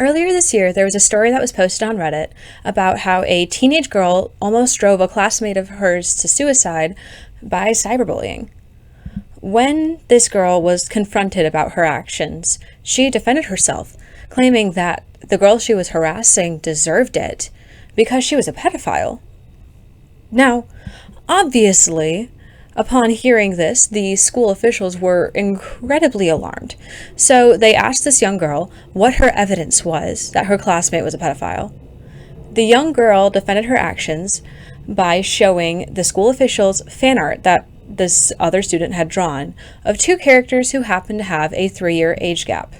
Earlier this year, there was a story that was posted on Reddit about how a teenage girl almost drove a classmate of hers to suicide by cyberbullying. When this girl was confronted about her actions, she defended herself, claiming that the girl she was harassing deserved it because she was a pedophile. Now, obviously, upon hearing this, the school officials were incredibly alarmed. So they asked this young girl what her evidence was that her classmate was a pedophile. The young girl defended her actions by showing the school officials fan art that this other student had drawn of two characters who happened to have a 3-year age gap.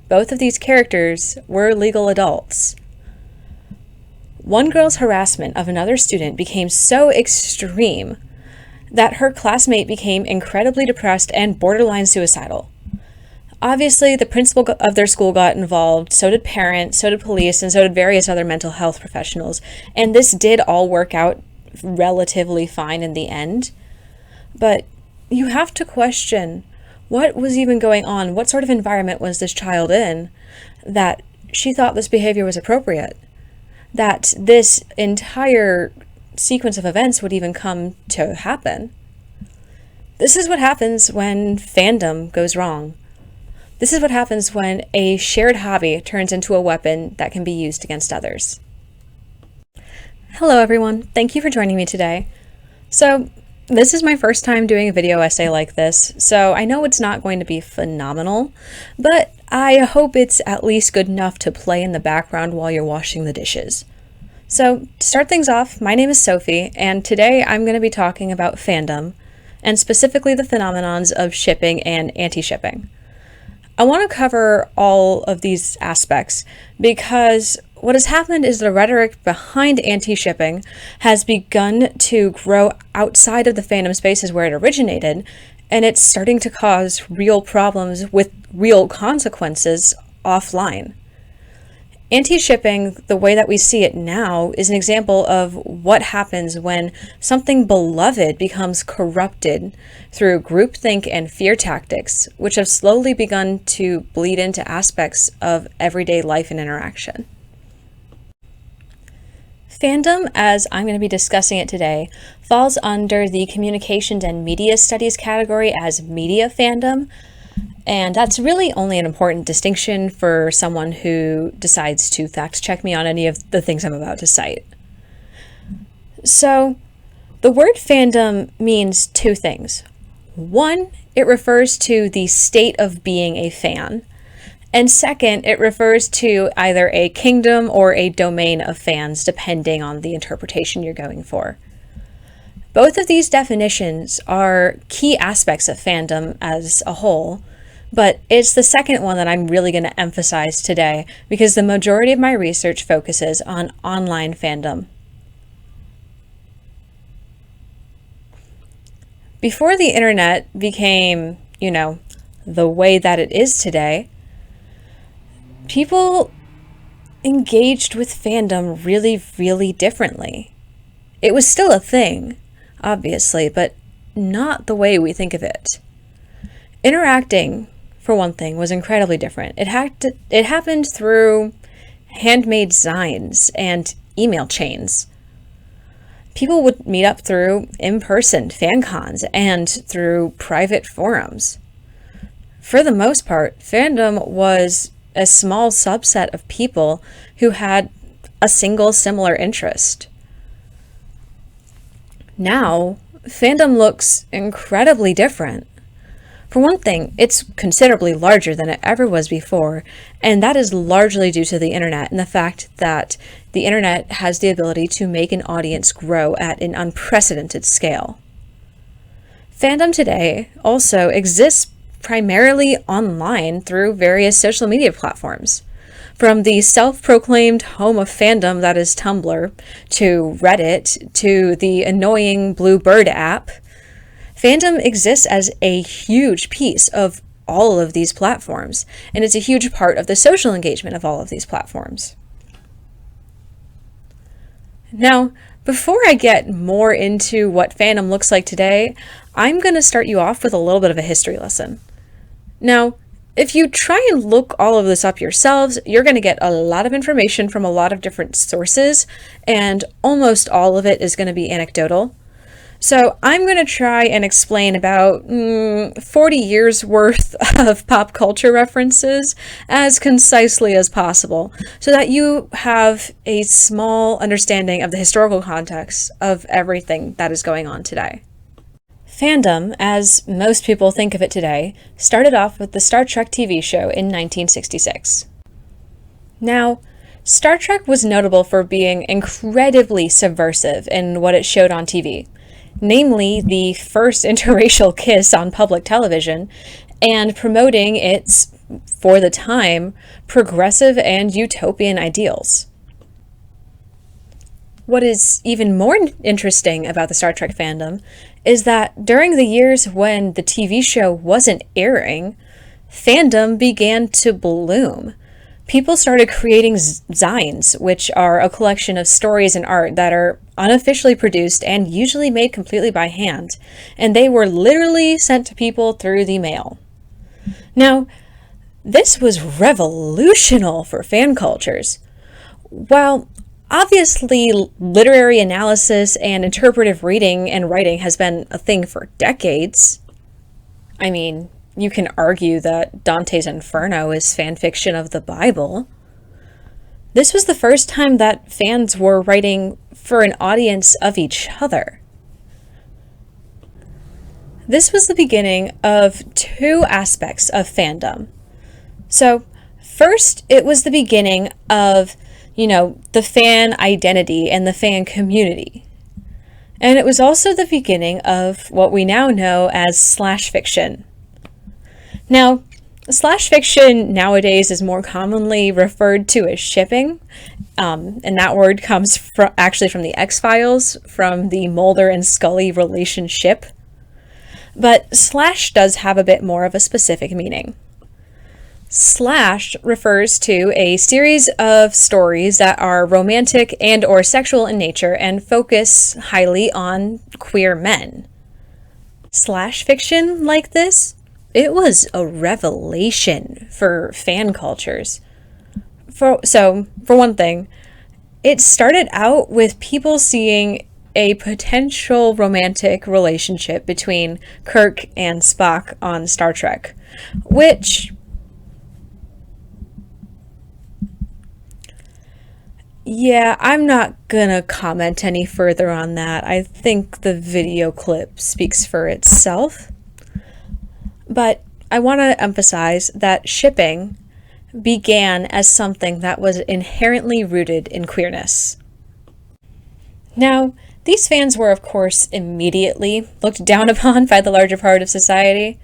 Both of these characters were legal adults. One girl's harassment of another student became so extreme that her classmate became incredibly depressed and borderline suicidal. Obviously, the principal of their school got involved, so did parents, so did police, and so did various other mental health professionals. And this did all work out relatively fine in the end. But you have to question what was even going on. What sort of environment was this child in that she thought this behavior was appropriate? That this entire sequence of events would even come to happen. This is what happens when fandom goes wrong. This is what happens when a shared hobby turns into a weapon that can be used against others. Hello everyone, thank you for joining me today. So, this is my first time doing a video essay like this, so I know it's not going to be phenomenal, but I hope it's at least good enough to play in the background while you're washing the dishes. So, to start things off, my name is Sophie, and today I'm going to be talking about fandom, and specifically the phenomenons of shipping and anti-shipping. I want to cover all of these aspects because what has happened is the rhetoric behind anti-shipping has begun to grow outside of the fandom spaces where it originated, and it's starting to cause real problems with real consequences offline. Anti-shipping, the way that we see it now, is an example of what happens when something beloved becomes corrupted through groupthink and fear tactics, which have slowly begun to bleed into aspects of everyday life and interaction. Fandom, as I'm going to be discussing it today, falls under the Communications and Media Studies category as media fandom, and that's really only an important distinction for someone who decides to fact check me on any of the things I'm about to cite. So, the word fandom means two things. One, it refers to the state of being a fan. And second, it refers to either a kingdom or a domain of fans, depending on the interpretation you're going for. Both of these definitions are key aspects of fandom as a whole, but it's the second one that I'm really going to emphasize today because the majority of my research focuses on online fandom. Before the internet became, the way that it is today, people engaged with fandom really, really differently. It was still a thing, obviously, but not the way we think of it. Interacting, for one thing, was incredibly different. It happened through handmade signs and email chains. People would meet up through in-person fan cons and through private forums. For the most part, fandom was a small subset of people who had a single similar interest. Now, fandom looks incredibly different. For one thing, it's considerably larger than it ever was before, and that is largely due to the internet and the fact that the internet has the ability to make an audience grow at an unprecedented scale. Fandom today also exists primarily online through various social media platforms. From the self-proclaimed home of fandom that is Tumblr, to Reddit, to the annoying Blue Bird app, fandom exists as a huge piece of all of these platforms, and it's a huge part of the social engagement of all of these platforms. Now, before I get more into what fandom looks like today, I'm going to start you off with a little bit of a history lesson. Now, If you try and look all of this up yourselves, you're going to get a lot of information from a lot of different sources, and almost all of it is going to be anecdotal. So I'm going to try and explain about 40 years worth of pop culture references as concisely as possible so that you have a small understanding of the historical context of everything that is going on today. Fandom, as most people think of it today, started off with the Star Trek TV show in 1966. Now, Star Trek was notable for being incredibly subversive in what it showed on TV, namely the first interracial kiss on public television, and promoting its, for the time, progressive and utopian ideals. What is even more interesting about the Star Trek fandom is that during the years when the TV show wasn't airing, fandom began to bloom. People started creating zines, which are a collection of stories and art that are unofficially produced and usually made completely by hand, and they were literally sent to people through the mail. Now, this was revolutionary for fan cultures. While obviously literary analysis and interpretive reading and writing has been a thing for decades, I mean, you can argue that Dante's Inferno is fan fiction of the Bible. This was the first time that fans were writing for an audience of each other. This was the beginning of two aspects of fandom. So, first, it was the beginning of, the fan identity and the fan community. And it was also the beginning of what we now know as slash fiction. Now, slash fiction nowadays is more commonly referred to as shipping, and that word comes from the X-Files, from the Mulder and Scully relationship. But slash does have a bit more of a specific meaning. Slash refers to a series of stories that are romantic and or sexual in nature and focus highly on queer men. Slash fiction like this, it was a revelation for fan cultures. For one thing, it started out with people seeing a potential romantic relationship between Kirk and Spock on Star Trek, which, yeah, I'm not gonna comment any further on that. I think the video clip speaks for itself. But I want to emphasize that shipping began as something that was inherently rooted in queerness. Now, these fans were, of course, immediately looked down upon by the larger part of society.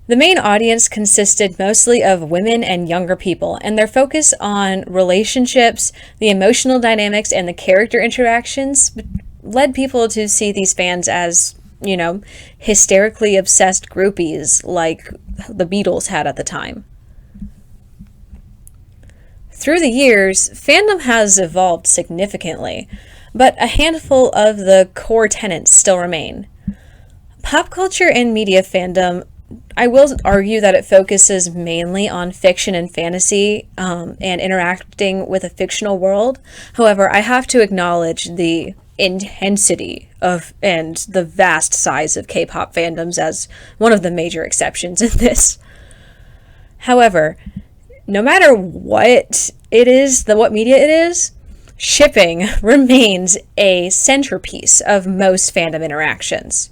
The main audience consisted mostly of women and younger people, and their focus on relationships, the emotional dynamics, and the character interactions led people to see these fans as, hysterically obsessed groupies like the Beatles had at the time. Through the years, fandom has evolved significantly, but a handful of the core tenets still remain. Pop culture and media fandom, I will argue that it focuses mainly on fiction and fantasy and interacting with a fictional world. However, I have to acknowledge the intensity of and the vast size of K-pop fandoms as one of the major exceptions in this. However, no matter what it is, what media it is, shipping remains a centerpiece of most fandom interactions.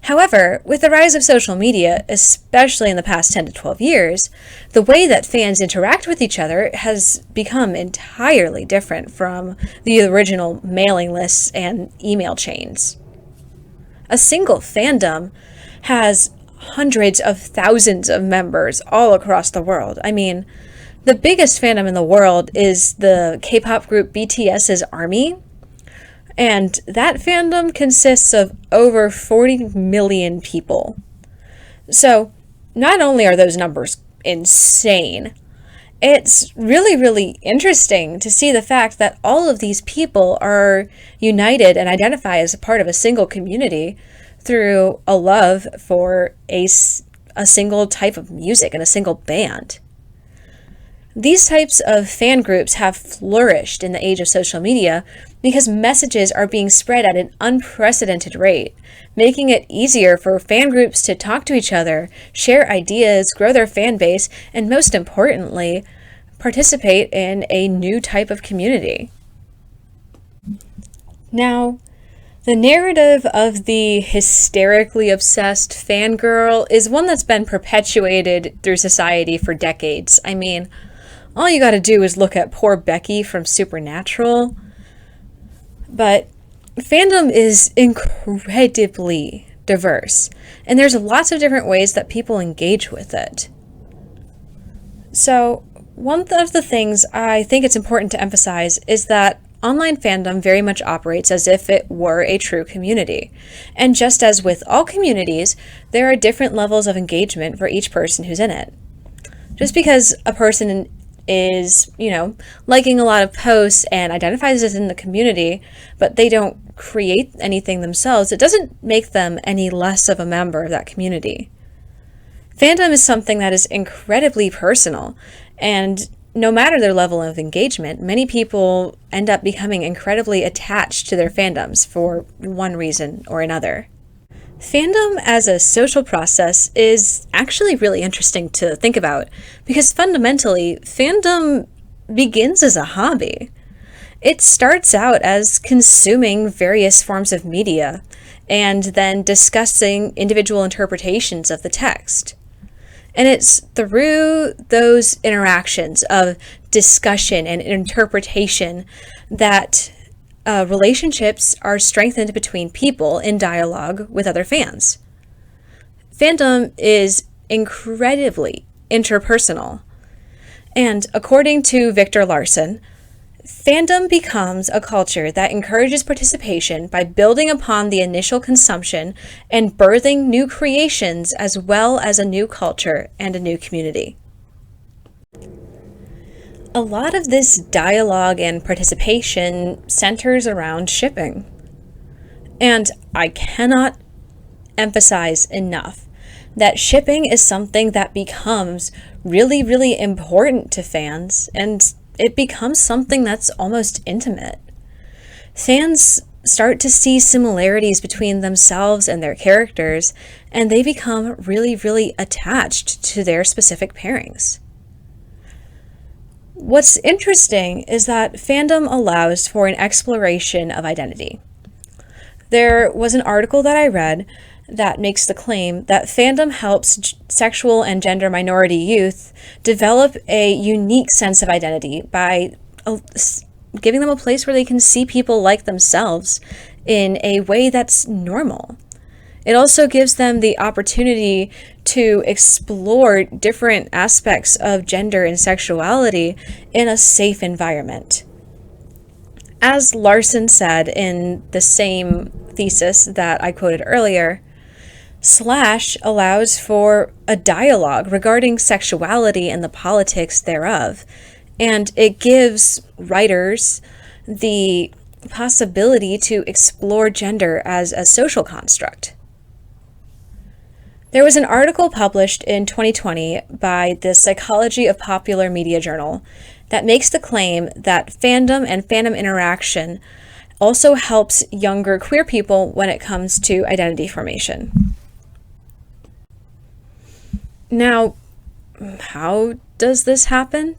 However, with the rise of social media, especially in the past 10 to 12 years, the way that fans interact with each other has become entirely different from the original mailing lists and email chains. A single fandom has hundreds of thousands of members all across the world. I mean, the biggest fandom in the world is the K-pop group BTS's ARMY, and that fandom consists of over 40 million people. So, not only are those numbers insane, it's really, really interesting to see the fact that all of these people are united and identify as a part of a single community through a love for a a single type of music and a single band. These types of fan groups have flourished in the age of social media because messages are being spread at an unprecedented rate, making it easier for fan groups to talk to each other, share ideas, grow their fan base, and most importantly, participate in a new type of community. Now, the narrative of the hysterically obsessed fangirl is one that's been perpetuated through society for decades. I mean, all you gotta do is look at poor Becky from Supernatural. But fandom is incredibly diverse, and there's lots of different ways that people engage with it. So, one of the things I think it's important to emphasize is that online fandom very much operates as if it were a true community. And just as with all communities, there are different levels of engagement for each person who's in it. Just because a person is, liking a lot of posts and identifies as in the community, but they don't create anything themselves, it doesn't make them any less of a member of that community. Fandom is something that is incredibly personal, and no matter their level of engagement, many people end up becoming incredibly attached to their fandoms for one reason or another. Fandom as a social process is actually really interesting to think about because fundamentally, fandom begins as a hobby. It starts out as consuming various forms of media and then discussing individual interpretations of the text. And it's through those interactions of discussion and interpretation that relationships are strengthened between people in dialogue with other fans. Fandom is incredibly interpersonal. And according to Victor Larson, fandom becomes a culture that encourages participation by building upon the initial consumption and birthing new creations as well as a new culture and a new community. A lot of this dialogue and participation centers around shipping. And I cannot emphasize enough that shipping is something that becomes really, really important to fans, and it becomes something that's almost intimate. Fans start to see similarities between themselves and their characters, and they become really, really attached to their specific pairings. What's interesting is that fandom allows for an exploration of identity. There was an article that I read that makes the claim that fandom helps sexual and gender minority youth develop a unique sense of identity by giving them a place where they can see people like themselves in a way that's normal. It also gives them the opportunity to explore different aspects of gender and sexuality in a safe environment. As Larson said in the same thesis that I quoted earlier, Slash allows for a dialogue regarding sexuality and the politics thereof, and it gives writers the possibility to explore gender as a social construct. There was an article published in 2020 by the Psychology of Popular Media journal that makes the claim that fandom and fandom interaction also helps younger queer people when it comes to identity formation. Now, how does this happen?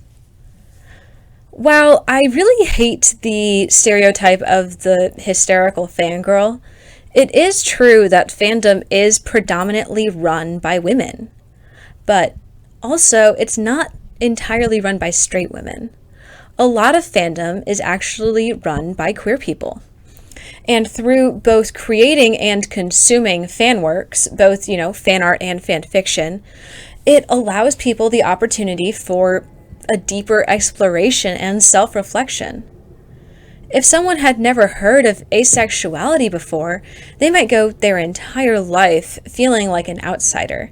While I really hate the stereotype of the hysterical fangirl, it is true that fandom is predominantly run by women. But also, it's not entirely run by straight women. A lot of fandom is actually run by queer people. And through both creating and consuming fan works, both, fan art and fan fiction, it allows people the opportunity for a deeper exploration and self-reflection. If someone had never heard of asexuality before, they might go their entire life feeling like an outsider.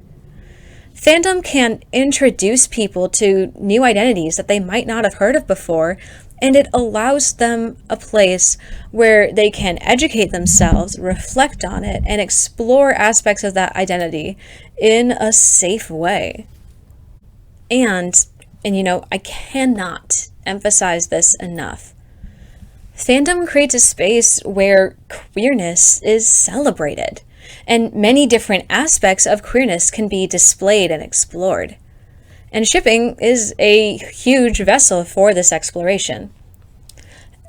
Fandom can introduce people to new identities that they might not have heard of before, and it allows them a place where they can educate themselves, reflect on it, and explore aspects of that identity in a safe way. And I cannot emphasize this enough. Fandom creates a space where queerness is celebrated, and many different aspects of queerness can be displayed and explored. And shipping is a huge vessel for this exploration.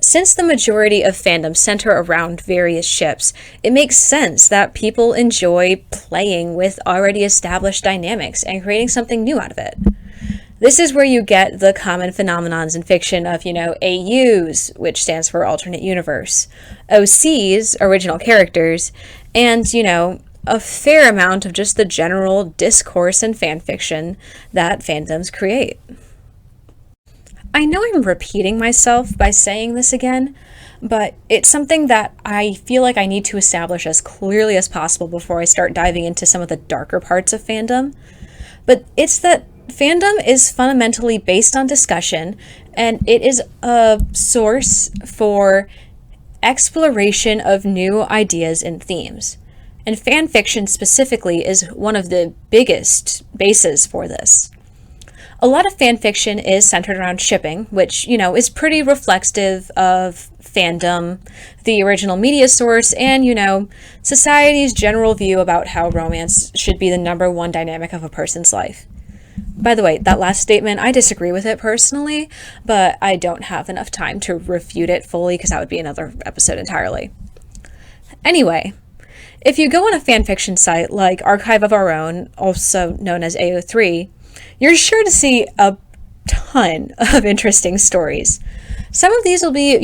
Since the majority of fandoms center around various ships, it makes sense that people enjoy playing with already established dynamics and creating something new out of it. This is where you get the common phenomenons in fiction of, AUs, which stands for alternate universe, OCs, original characters, and, a fair amount of just the general discourse and fan fiction that fandoms create. I know I'm repeating myself by saying this again, but it's something that I feel like I need to establish as clearly as possible before I start diving into some of the darker parts of fandom. But it's that fandom is fundamentally based on discussion, and it is a source for exploration of new ideas and themes. And fan fiction specifically is one of the biggest bases for this. A lot of fan fiction is centered around shipping, which, is pretty reflective of fandom, the original media source, and, society's general view about how romance should be the number one dynamic of a person's life. By the way, that last statement, I disagree with it personally, but I don't have enough time to refute it fully because that would be another episode entirely. Anyway, if you go on a fanfiction site like Archive of Our Own, also known as AO3, you're sure to see a ton of interesting stories. Some of these will be,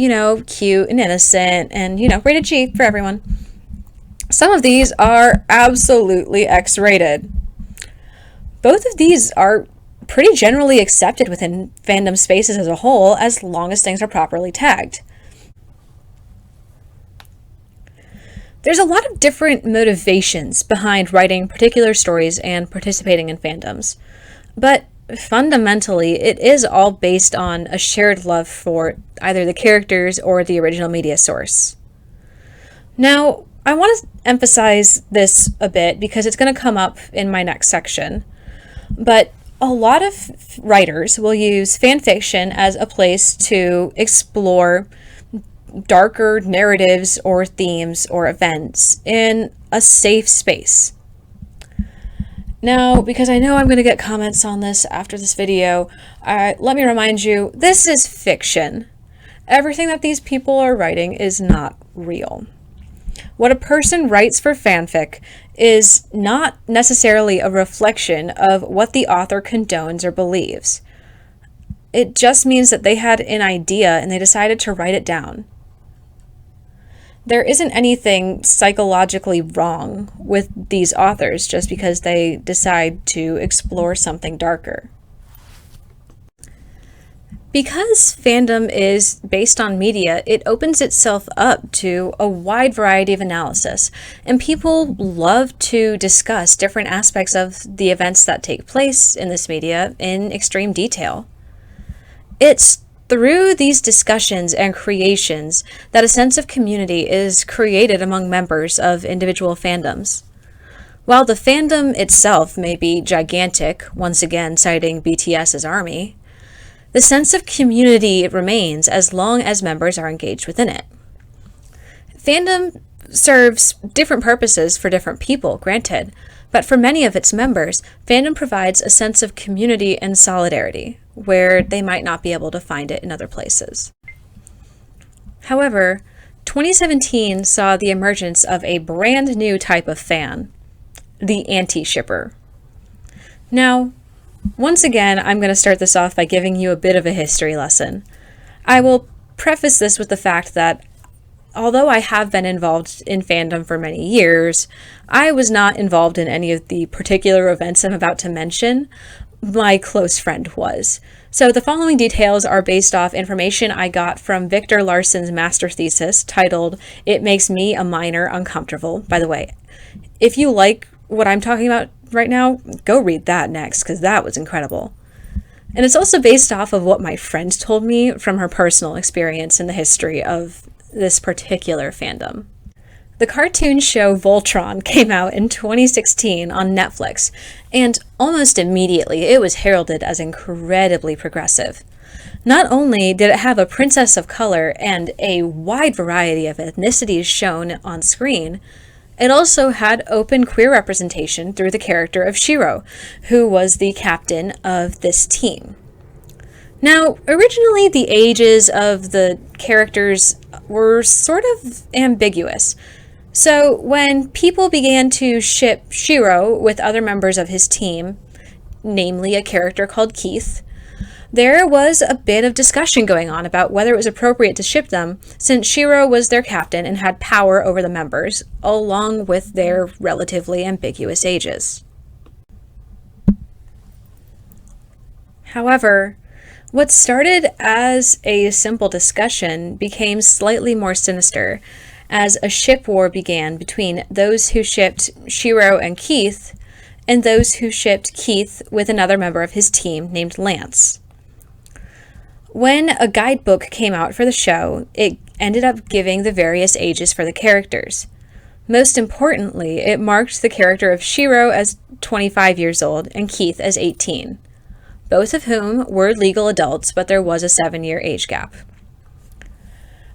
cute and innocent and, rated G for everyone. Some of these are absolutely X-rated. Both of these are pretty generally accepted within fandom spaces as a whole, as long as things are properly tagged. There's a lot of different motivations behind writing particular stories and participating in fandoms, but fundamentally, it is all based on a shared love for either the characters or the original media source. Now, I want to emphasize this a bit because it's going to come up in my next section. But a lot of writers will use fan fiction as a place to explore darker narratives or themes or events in a safe space. Now, because I know I'm going to get comments on this after this video, let me remind you, this is fiction. Everything that these people are writing is not real. What a person writes for fanfic is not necessarily a reflection of what the author condones or believes. It just means that they had an idea and they decided to write it down. There isn't anything psychologically wrong with these authors just because they decide to explore something darker. Because fandom is based on media, it opens itself up to a wide variety of analysis, and people love to discuss different aspects of the events that take place in this media in extreme detail. It's through these discussions and creations that a sense of community is created among members of individual fandoms. While the fandom itself may be gigantic, once again citing BTS's ARMY, the sense of community remains as long as members are engaged within it. Fandom serves different purposes for different people, granted, but for many of its members, fandom provides a sense of community and solidarity, where they might not be able to find it in other places. However, 2017 saw the emergence of a brand new type of fan, the anti-shipper. Now, once again, I'm going to start this off by giving you a bit of a history lesson. I will preface this with the fact that although I have been involved in fandom for many years, I was not involved in any of the particular events I'm about to mention. My close friend was. So the following details are based off information I got from Victor Larsson's master thesis titled, "It Makes Me a Minor Uncomfortable." By the way, if you like what I'm talking about right now, go read that next, because that was incredible. And it's also based off of what my friend told me from her personal experience in the history of this particular fandom. The cartoon show Voltron came out in 2016 on Netflix, and almost immediately it was heralded as incredibly progressive. Not only did it have a princess of color and a wide variety of ethnicities shown on screen, it also had open queer representation through the character of Shiro, who was the captain of this team. Now, originally the ages of the characters were sort of ambiguous. So when people began to ship Shiro with other members of his team, namely a character called Keith, there was a bit of discussion going on about whether it was appropriate to ship them, since Shiro was their captain and had power over the members, along with their relatively ambiguous ages. However, what started as a simple discussion became slightly more sinister as a ship war began between those who shipped Shiro and Keith and those who shipped Keith with another member of his team named Lance. When a guidebook came out for the show, it ended up giving the various ages for the characters. Most importantly, it marked the character of Shiro as 25 years old and Keith as 18, both of whom were legal adults, but there was a 7-year age gap.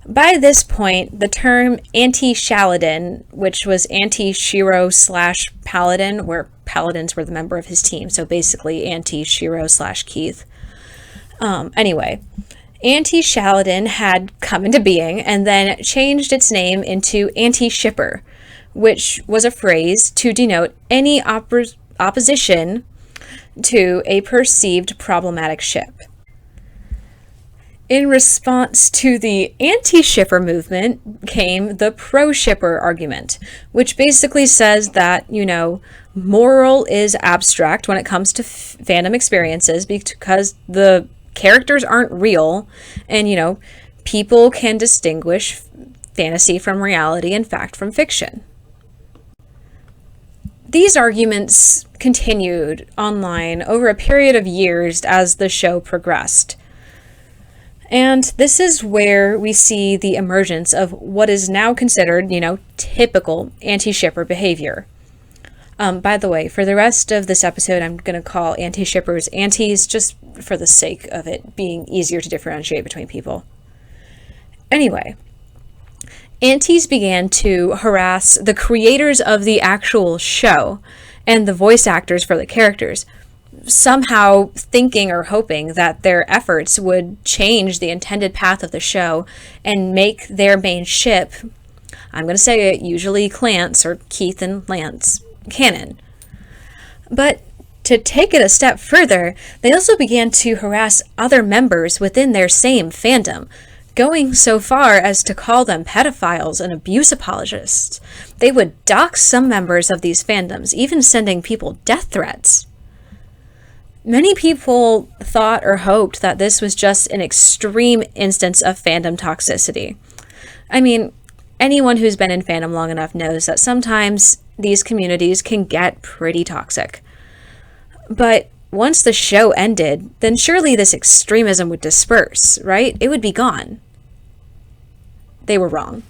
By this point, the term anti-Shaladin, which was anti-Shiro/Paladin, where Paladins were the member of his team, so basically anti-Shiro/Keith. Anti-Shaladin had come into being and then changed its name into anti-shipper, which was a phrase to denote any opposition to a perceived problematic ship. In response to the anti-shipper movement came the pro-shipper argument, which basically says that, moral is abstract when it comes to fandom experiences because the characters aren't real and, people can distinguish fantasy from reality and fact from fiction. These arguments continued online over a period of years as the show progressed. And this is where we see the emergence of what is now considered, typical anti-shipper behavior. By the way, for the rest of this episode, I'm going to call anti-shippers antis just for the sake of it being easier to differentiate between people. Anyway, antis began to harass the creators of the actual show and the voice actors for the characters, somehow thinking or hoping that their efforts would change the intended path of the show and make their main ship, I'm going to say it, usually Clance or Keith and Lance, canon. But to take it a step further, they also began to harass other members within their same fandom, going so far as to call them pedophiles and abuse apologists. They would dox some members of these fandoms, even sending people death threats. Many people thought or hoped that this was just an extreme instance of fandom toxicity. I mean, anyone who's been in fandom long enough knows that sometimes these communities can get pretty toxic. But once the show ended, then surely this extremism would disperse, right? It would be gone. They were wrong.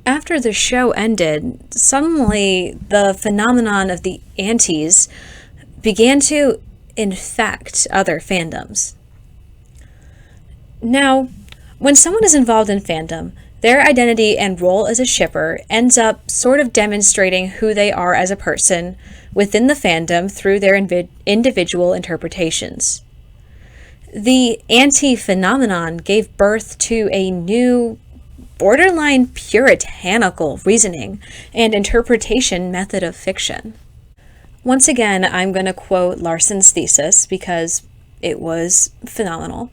After the show ended, suddenly the phenomenon of the antis began to infect other fandoms. Now, when someone is involved in fandom, their identity and role as a shipper ends up sort of demonstrating who they are as a person within the fandom through their individual interpretations. The anti-phenomenon gave birth to a new, borderline puritanical reasoning and interpretation method of fiction. Once again, I'm going to quote Larson's thesis because it was phenomenal.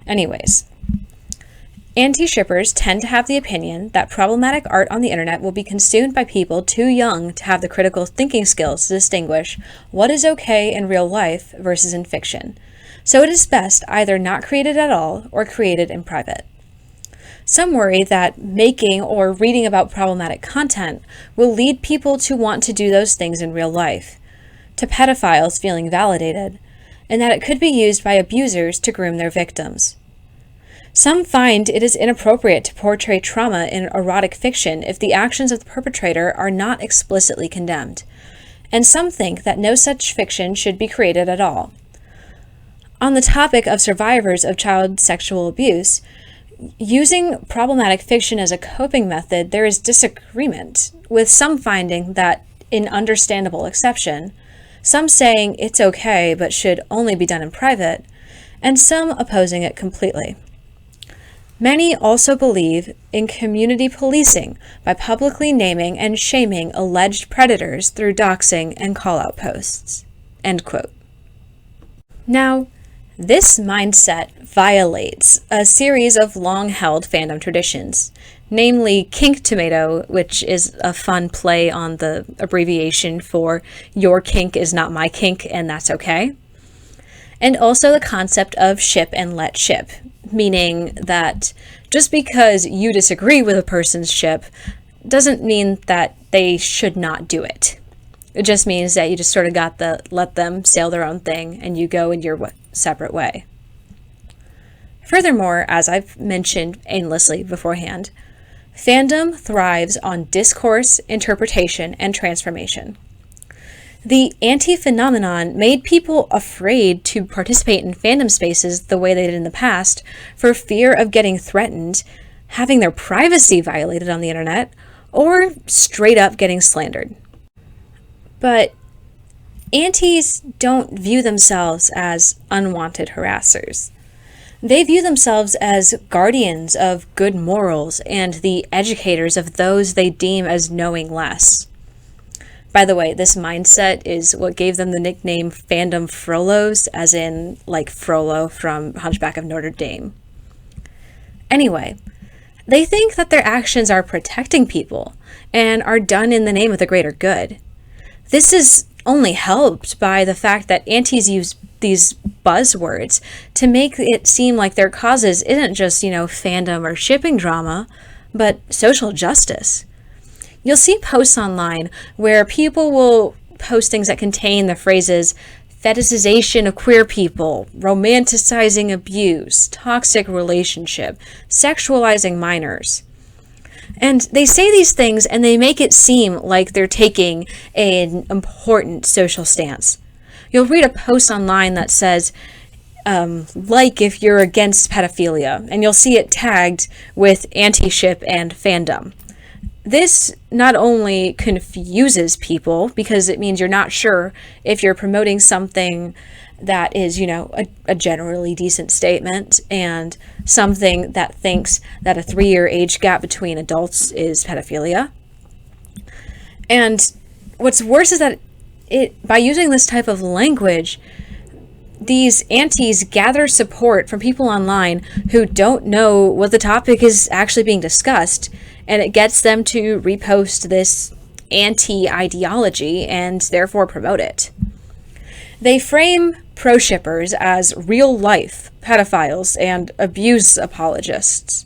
Anyways, anti-shippers tend to have the opinion that problematic art on the internet will be consumed by people too young to have the critical thinking skills to distinguish what is okay in real life versus in fiction. So it is best either not created at all or created in private. Some worry that making or reading about problematic content will lead people to want to do those things in real life, to pedophiles feeling validated, and that it could be used by abusers to groom their victims. Some find it is inappropriate to portray trauma in erotic fiction if the actions of the perpetrator are not explicitly condemned, and some think that no such fiction should be created at all. On the topic of survivors of child sexual abuse, using problematic fiction as a coping method, there is disagreement, with some finding that an understandable exception, some saying it's okay but should only be done in private, and some opposing it completely. Many also believe in community policing by publicly naming and shaming alleged predators through doxing and call-out posts." End quote. Now, this mindset violates a series of long-held fandom traditions, namely kink tomato, which is a fun play on the abbreviation for your kink is not my kink and that's okay, and also the concept of ship and let ship, meaning that just because you disagree with a person's ship doesn't mean that they should not do it. It just means that you just sort of got to let them sail their own thing and you go in your separate way. Furthermore, as I've mentioned aimlessly beforehand, fandom thrives on discourse, interpretation, and transformation. The anti-phenomenon made people afraid to participate in fandom spaces the way they did in the past for fear of getting threatened, having their privacy violated on the internet, or straight up getting slandered. But antis don't view themselves as unwanted harassers. They view themselves as guardians of good morals and the educators of those they deem as knowing less. By the way, this mindset is what gave them the nickname Fandom Frollos, as in like Frollo from Hunchback of Notre Dame. Anyway, they think that their actions are protecting people and are done in the name of the greater good. This is only helped by the fact that antis use these buzzwords to make it seem like their causes isn't just, fandom or shipping drama, but social justice. You'll see posts online where people will post things that contain the phrases fetishization of queer people, romanticizing abuse, toxic relationship, sexualizing minors. And they say these things and they make it seem like they're taking an important social stance. You'll read a post online that says, like if you're against pedophilia, and you'll see it tagged with anti-ship and fandom. This not only confuses people because it means you're not sure if you're promoting something that is, a generally decent statement and something that thinks that a 3-year age gap between adults is pedophilia. And what's worse is that by using this type of language, these antis gather support from people online who don't know what the topic is actually being discussed, and it gets them to repost this anti-ideology and therefore promote it. They frame pro-shippers as real-life pedophiles and abuse apologists.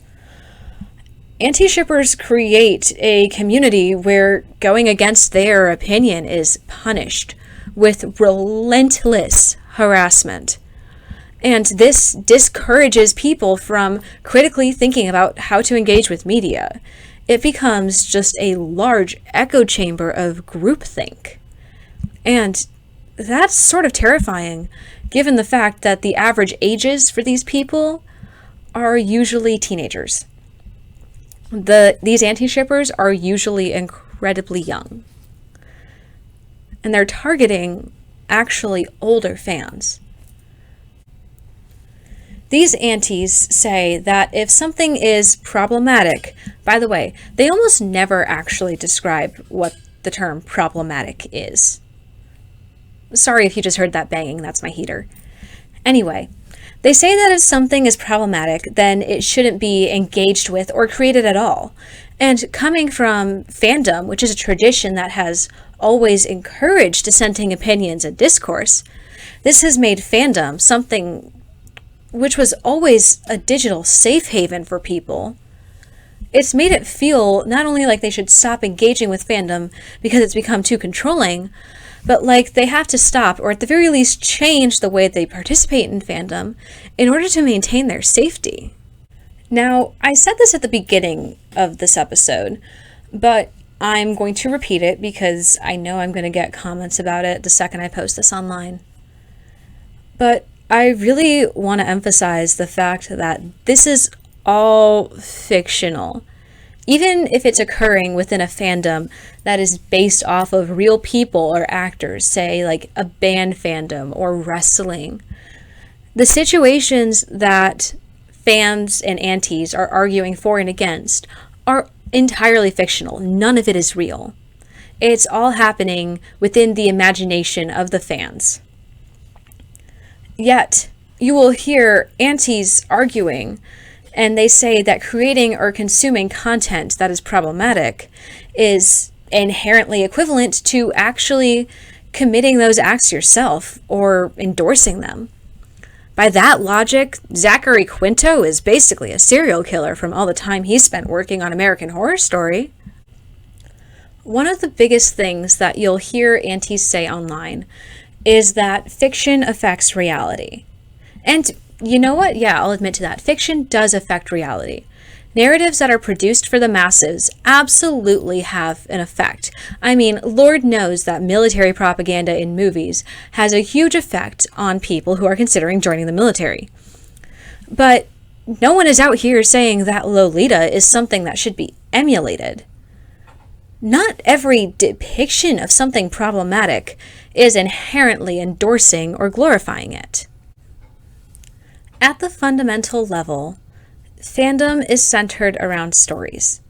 Anti-shippers create a community where going against their opinion is punished with relentless harassment. And this discourages people from critically thinking about how to engage with media. It becomes just a large echo chamber of groupthink. And that's sort of terrifying, given the fact that the average ages for these people are usually teenagers. These anti-shippers are usually incredibly young. And they're targeting actually older fans. These antis say that if something is problematic, by the way, they almost never actually describe what the term problematic is. Sorry if you just heard that banging, that's my heater. Anyway, they say that if something is problematic, then it shouldn't be engaged with or created at all. And coming from fandom, which is a tradition that has always encouraged dissenting opinions and discourse, this has made fandom something which was always a digital safe haven for people. It's made it feel not only like they should stop engaging with fandom because it's become too controlling, But like, they have to stop, or at the very least change the way they participate in fandom in order to maintain their safety. Now, I said this at the beginning of this episode, but I'm going to repeat it because I know I'm going to get comments about it the second I post this online. But I really want to emphasize the fact that this is all fictional. Even if it's occurring within a fandom that is based off of real people or actors, say like a band fandom or wrestling, the situations that fans and aunties are arguing for and against are entirely fictional. None of it is real. It's all happening within the imagination of the fans. Yet, you will hear aunties arguing, and they say that creating or consuming content that is problematic is inherently equivalent to actually committing those acts yourself or endorsing them. By that logic, Zachary Quinto is basically a serial killer from all the time he spent working on American Horror Story. One of the biggest things that you'll hear aunties say online is that fiction affects reality. And you know what? Yeah, I'll admit to that. Fiction does affect reality. Narratives that are produced for the masses absolutely have an effect. I mean, Lord knows that military propaganda in movies has a huge effect on people who are considering joining the military. But no one is out here saying that Lolita is something that should be emulated. Not every depiction of something problematic is inherently endorsing or glorifying it. At the fundamental level, fandom is centered around stories,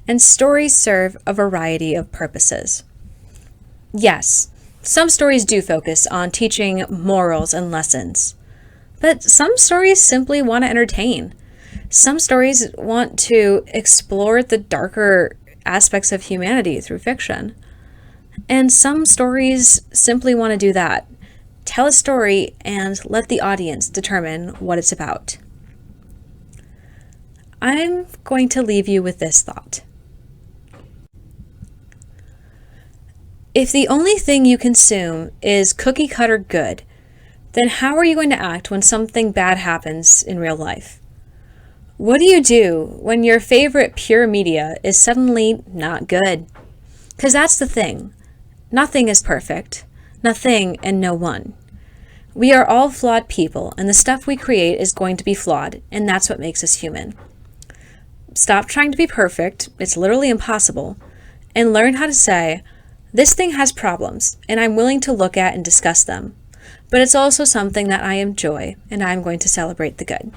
and stories serve a variety of purposes. Yes, some stories do focus on teaching morals and lessons, but some stories simply want to entertain. Some stories want to explore the darker aspects of humanity through fiction, and some stories simply want to do that. Tell a story and let the audience determine what it's about. I'm going to leave you with this thought. If the only thing you consume is cookie cutter good, then how are you going to act when something bad happens in real life? What do you do when your favorite pure media is suddenly not good? Because that's the thing. Nothing is perfect. Nothing and no one. We are all flawed people, and the stuff we create is going to be flawed, and that's what makes us human. Stop trying to be perfect, it's literally impossible, and learn how to say, this thing has problems, and I'm willing to look at and discuss them, but it's also something that I enjoy, and I'm going to celebrate the good.